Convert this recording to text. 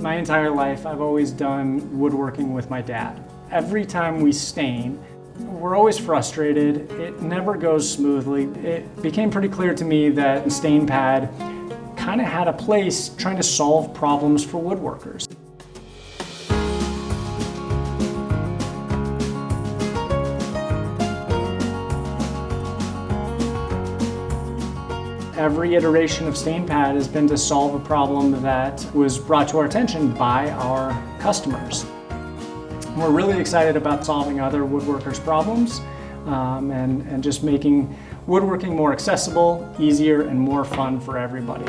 My entire life, I've always done woodworking with my dad. Every time we stain, we're always frustrated. It never goes smoothly. It became pretty clear to me that Stain Pad kind of had a place trying to solve problems for woodworkers. Every iteration of Stain Pad has been to solve a problem that was brought to our attention by our customers. We're really excited about solving other woodworkers' problems and just making woodworking more accessible, easier, and more fun for everybody.